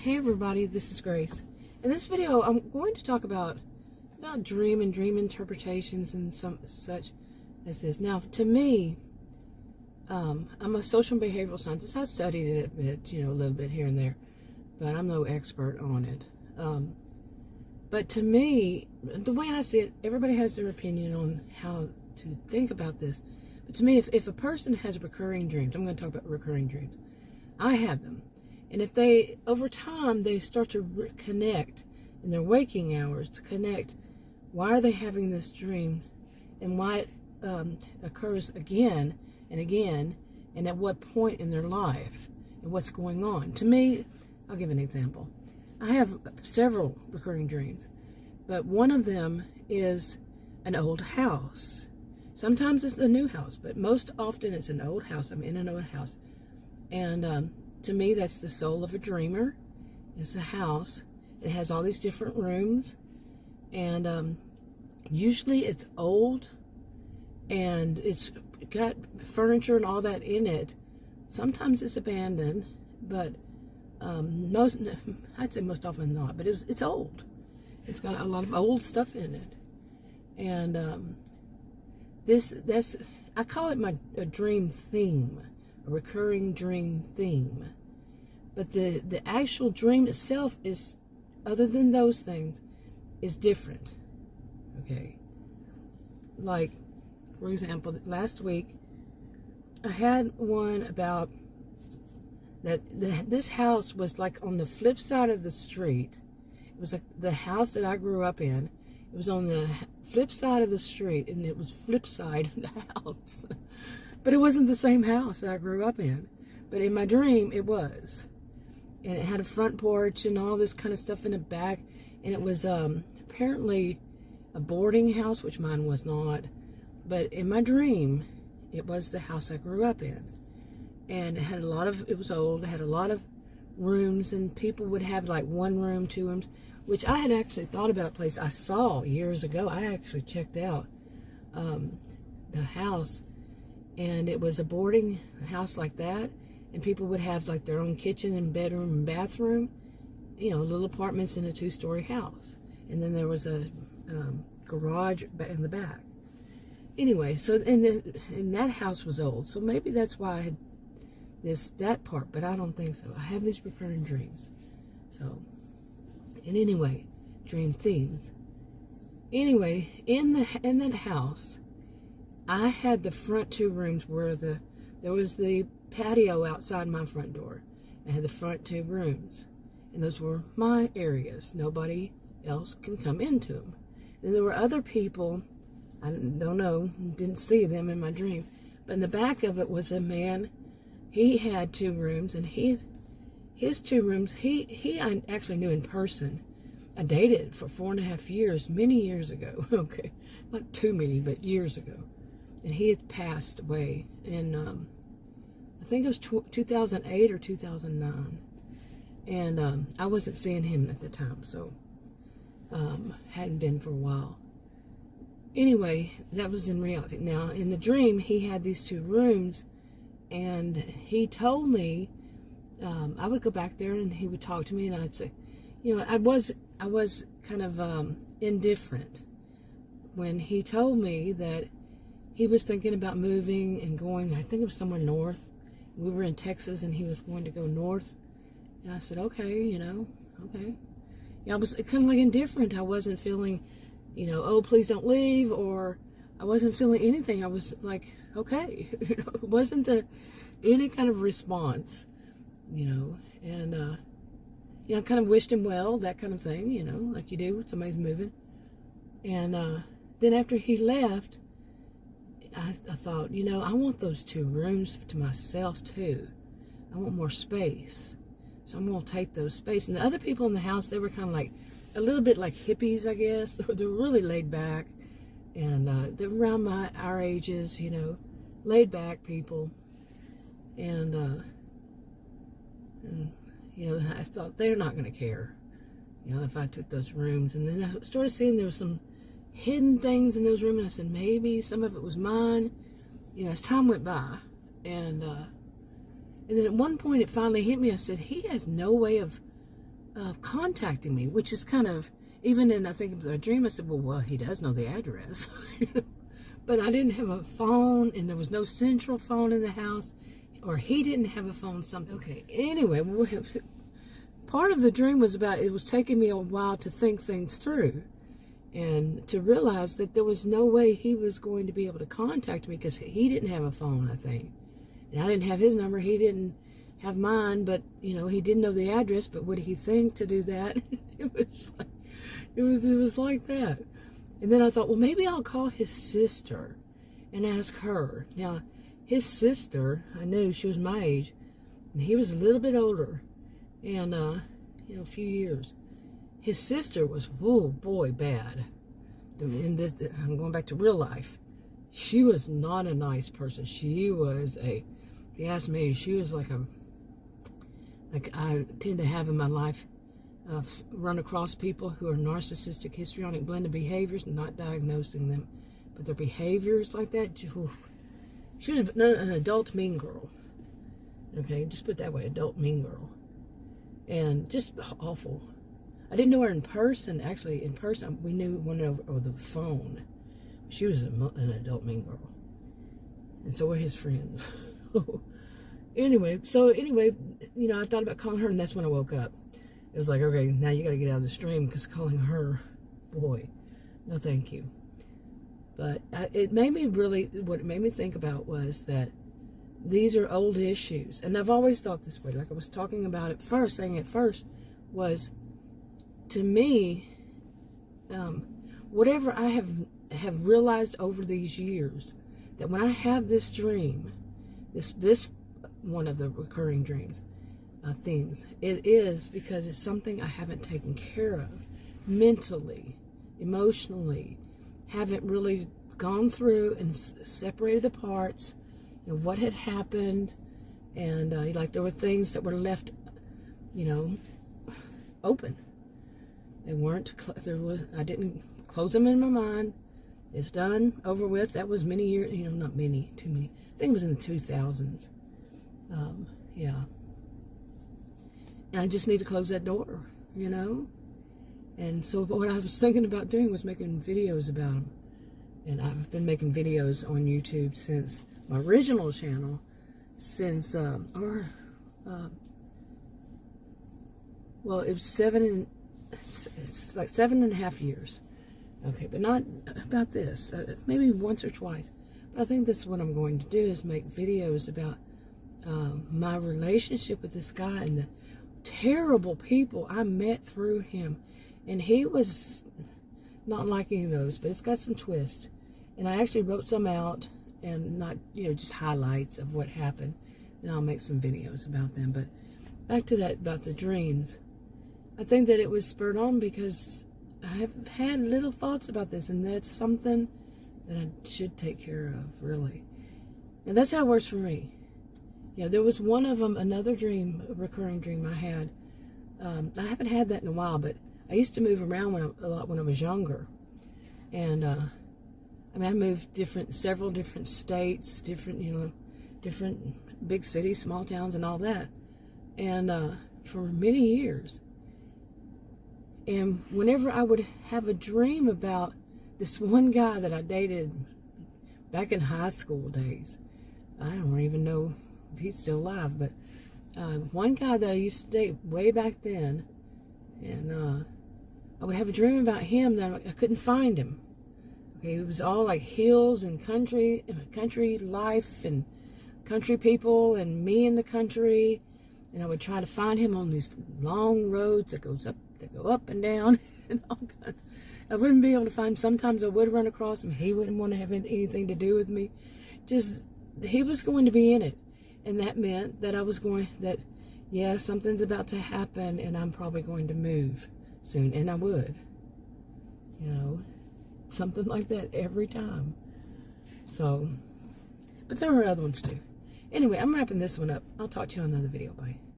Hey everybody, this is Grace. In this video, I'm going to talk about dream and dream interpretations and some such as this. Now, to me, I'm a social and behavioral scientist. I studied it a bit, a little bit here and there, but I'm no expert on it. But to me, the way I see it, everybody has their opinion on how to think about this. But to me, if a person has recurring dreams, I'm going to talk about recurring dreams. I have them. And if they, over time, they start to connect in their waking hours, to connect why are they having this dream and why it occurs again and again, and at what point in their life and what's going on. To me, I'll give an example. I have several recurring dreams, but one of them is an old house. Sometimes it's a new house, but most often it's an old house. I'm in an old house. And to me, that's the soul of a dreamer. It's a house. It has all these different rooms. And usually it's old. And it's got furniture and all that in it. Sometimes it's abandoned. But I'd say most often not. But it's old. It's got a lot of old stuff in it. And I call it a dream theme. A recurring dream theme. But the actual dream itself is, other than those things, is different. Okay. Like, for example, last week, I had one about that this house was like on the flip side of the street. It was like the house that I grew up in. It was on the flip side of the street, and it was flip side of the house. But it wasn't the same house that I grew up in. But in my dream, it was. And it had a front porch and all this kind of stuff in the back. And it was apparently a boarding house, which mine was not. But in my dream, it was the house I grew up in. And it was old. It had a lot of rooms, and people would have like 1 room, 2 rooms, which I had actually thought about a place I saw years ago. I actually checked out the house. And it was a boarding house like that. And people would have like their own kitchen and bedroom and bathroom. Little apartments in a 2-story house. And then there was a garage in the back. Anyway, so and that house was old. So maybe that's why I had that part. But I don't think so. I have these recurring dreams. So, and anyway, dream themes. Anyway, in that house, I had the front 2 rooms where there was the patio outside my front door. I had the front 2 rooms. And those were my areas. Nobody else can come into them. And there were other people, I don't know, didn't see them in my dream. But in the back of it was a man. He had 2 rooms. And his 2 rooms, he I actually knew in person. I dated for 4.5 years, many years ago. Okay, not too many, but years ago. And he had passed away in, I think it was 2008 or 2009. And I wasn't seeing him at the time, so hadn't been for a while. Anyway, that was in reality. Now, in the dream, he had these 2 rooms, and he told me, I would go back there, and he would talk to me, and I'd say, I was kind of indifferent when he told me that he was thinking about moving and going, I think it was somewhere north. We were in Texas, and he was going to go north. And I said, okay, okay. I was kind of like indifferent. I wasn't feeling, oh, please don't leave, or I wasn't feeling anything. I was like, okay. It wasn't any kind of response, And, I kind of wished him well, that kind of thing, like you do when somebody's moving. And then after he left, I thought, I want those 2 rooms to myself too. I want more space. So I'm going to take those space. And the other people in the house, they were kind of like, a little bit like hippies, I guess. They were really laid back. And they're around our ages, laid back people. And I thought they're not going to care, if I took those rooms. And then I started seeing there was some hidden things in those rooms, and I said maybe some of it was mine, as time went by. And then at one point it finally hit me. I said, he has no way of contacting me, which is kind of, even in, I think, the dream, I said, well, he does know the address. But I didn't have a phone, and there was no central phone in the house, or he didn't have a phone, something. Okay, anyway, part of the dream was about, it was taking me a while to think things through and to realize that there was no way he was going to be able to contact me, because he didn't have a phone, I think. And I didn't have his number, he didn't have mine, but, you know, he didn't know the address, but would he think to do that? It was like that. And then I thought, well, maybe I'll call his sister and ask her. Now, his sister, I knew she was my age, and he was a little bit older, and, you know, a few years. His sister was, oh boy, bad. And I'm going back to real life. She was not a nice person. She was if you ask me, she was like I tend to have in my life, run across people who are narcissistic, histrionic blended behaviors, not diagnosing them, but their behaviors like that. She was an adult mean girl. Okay, just put it that way, adult mean girl. And just awful. I didn't know her in person. Actually, in person, we knew one over the phone. She was an adult mean girl. And so were his friends. Anyway, you know, I thought about calling her, and that's when I woke up. It was like, okay, now you got to get out of the stream, because calling her, boy, no thank you. But it made me really, what it made me think about was that these are old issues. And I've always thought this way, like I was talking about it first, saying it first, was, to me, whatever I have realized over these years, that when I have this dream, this one of the recurring dreams, themes, it is because it's something I haven't taken care of mentally, emotionally, haven't really gone through and separated the parts of what had happened, and like there were things that were left, you know, open. They weren't, I didn't close them in my mind. It's done, over with. That was many years, you know, not many, too many. I think it was in the 2000s. Yeah. And I just need to close that door, you know? And so what I was thinking about doing was making videos about them. And I've been making videos on YouTube since my original channel, since, well, it was it's like 7.5 years. Okay, but not about this. Maybe once or twice. But I think that's what I'm going to do, is make videos about my relationship with this guy and the terrible people I met through him. And he was not like any of those, but it's got some twist. And I actually wrote some out, and not, you know, just highlights of what happened. Then I'll make some videos about them. But back to that, about the dreams. I think that it was spurred on because I have had little thoughts about this, and that's something that I should take care of, really. And that's how it works for me. You know, there was one of them, another dream, a recurring dream I had. I haven't had that in a while, but I used to move around a lot when I was younger. And, I mean, I moved several different states, different big cities, small towns, and all that. And, for many years. And whenever I would have a dream about this one guy that I dated back in high school days, I don't even know if he's still alive, but one guy that I used to date way back then, and I would have a dream about him that I couldn't find him. Okay, it was all like hills and country life and country people and me in the country, and I would try to find him on these long roads that go up and down and all kinds. I wouldn't be able to find him. Sometimes I would run across him. He wouldn't want to have anything to do with me. Just, he was going to be in it. And that meant that yeah, something's about to happen, and I'm probably going to move soon. And I would. You know, something like that every time. So, but there were other ones too. Anyway, I'm wrapping this one up. I'll talk to you on another video. Bye.